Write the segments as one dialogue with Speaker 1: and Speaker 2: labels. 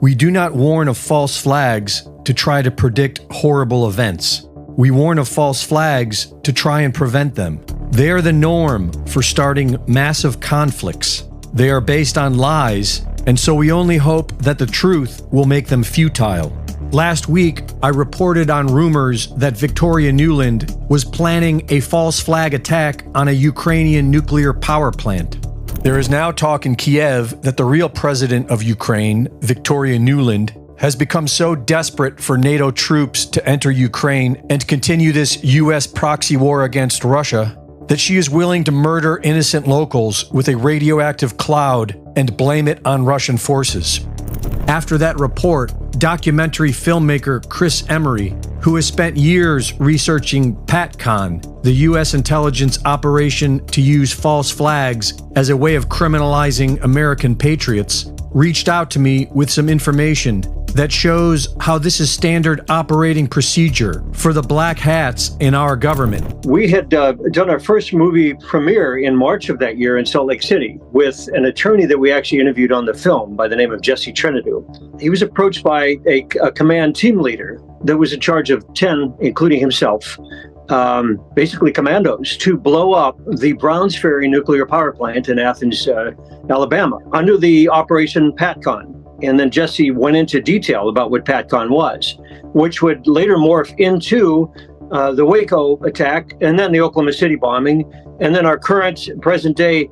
Speaker 1: We do not warn of false flags to try to predict horrible events. We warn of false flags to try and prevent them. They are the norm for starting massive conflicts. They are based on lies, and so we only hope that the truth will make them futile. Last week, I reported on rumors that Victoria Nuland was planning a false flag attack on a Ukrainian nuclear power plant. There is now talk in Kiev that the real president of Ukraine, Victoria Nuland, has become so desperate for NATO troops to enter Ukraine and continue this U.S. proxy war against Russia that she is willing to murder innocent locals with a radioactive cloud and blame it on Russian forces. After that report, documentary filmmaker Chris Emery, who has spent years researching PATCON, the U.S. intelligence operation to use false flags as a way of criminalizing American patriots, reached out to me with some information that shows how this is standard operating procedure for the black hats in our government.
Speaker 2: We had done our first movie premiere in March of that year in Salt Lake City with an attorney that we actually interviewed on the film by the name of Jesse Trinidou. He was approached by a command team leader that was in charge of 10, including himself, basically commandos, to blow up the Browns Ferry nuclear power plant in Athens, Alabama, under the Operation PATCON. And then Jesse went into detail about what PATCON was, which would later morph into the Waco attack, and then the Oklahoma City bombing, and then our current present-day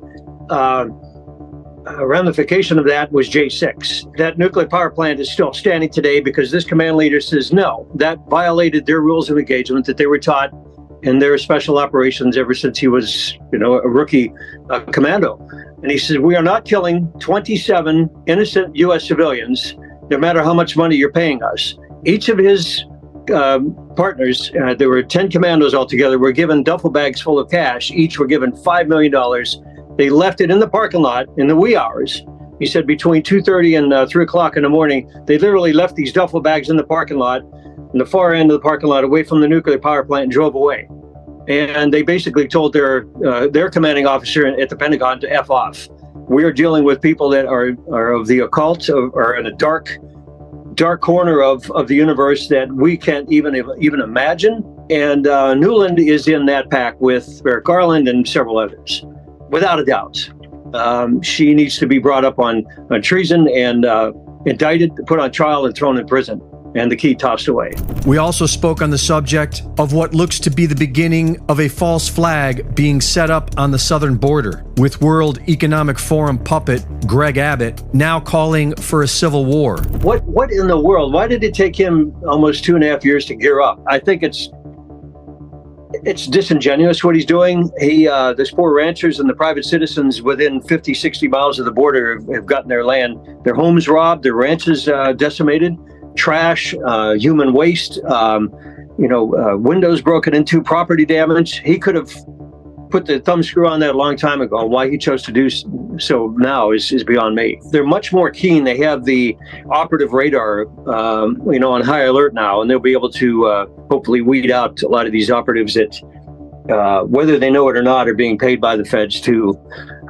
Speaker 2: ramification of that was J6. That nuclear power plant is still standing today because this command leader says no, that violated their rules of engagement that they were taught in their special operations ever since he was, a rookie commando. And he says, we are not killing 27 innocent U.S. civilians, no matter how much money you're paying us. Each of his partners, there were 10 commandos altogether, were given duffel bags full of cash. Each were given $5 million. They left it in the parking lot in the wee hours. He said between 2:30 and 3 o'clock in the morning, they literally left these duffel bags in the parking lot, in the far end of the parking lot, away from the nuclear power plant, and drove away. And they basically told their commanding officer at the Pentagon to F off. We are dealing with people that are of the occult, are in a dark corner of the universe that we can't even imagine. And Nuland is in that pack with Merrick Garland and several others, without a doubt. She needs to be brought up on treason and indicted, put on trial, and thrown in prison, and the key tossed away.
Speaker 1: We also spoke on the subject of what looks to be the beginning of a false flag being set up on the southern border, with World Economic Forum puppet Greg Abbott now calling for a civil war.
Speaker 2: What in the world? Why did it take him almost 2.5 years to gear up? I think it's disingenuous what he's doing. There's poor ranchers and the private citizens within 50, 60 miles of the border have gotten their land, their homes robbed, their ranches decimated. Trash, human waste, windows broken into, property damage. He could have put the thumb screw on that a long time ago. Why he chose to do so now is beyond me. They're much more keen. They have the operative radar, on high alert now, and they'll be able to hopefully weed out a lot of these operatives that, whether they know it or not, are being paid by the feds to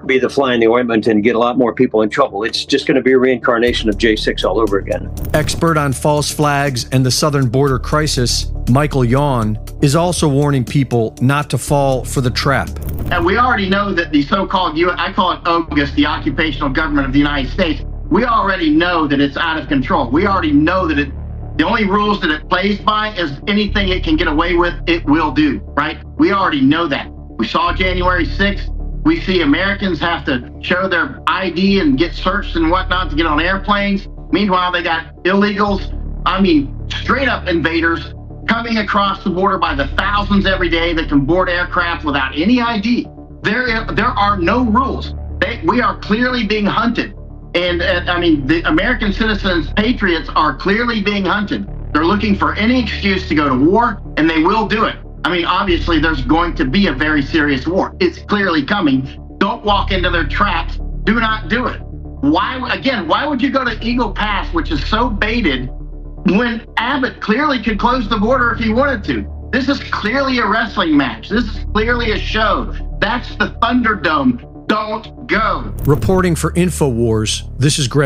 Speaker 2: be the fly in the ointment and get a lot more people in trouble. It's just going to be a reincarnation of J6 all over again.
Speaker 1: Expert on false flags and the southern border crisis, Michael Yawn, is also warning people not to fall for the trap.
Speaker 3: And we already know that the so-called, I call it OGUS, the occupational government of the United States, we already know that it's out of control. We already know that the only rules that it plays by is anything it can get away with, it will do, right? We already know that. We saw January 6th. We see Americans have to show their ID and get searched and whatnot to get on airplanes. Meanwhile, they got illegals, straight up invaders coming across the border by the thousands every day that can board aircraft without any ID. There are no rules. We are clearly being hunted. And the American citizens, patriots, are clearly being hunted. They're looking for any excuse to go to war, and they will do it. Obviously, there's going to be a very serious war. It's clearly coming. Don't walk into their traps. Do not do it. Why would you go to Eagle Pass, which is so baited, when Abbott clearly could close the border if he wanted to? This is clearly a wrestling match. This is clearly a show. That's the Thunderdome. Don't go.
Speaker 1: Reporting for InfoWars, this is Greg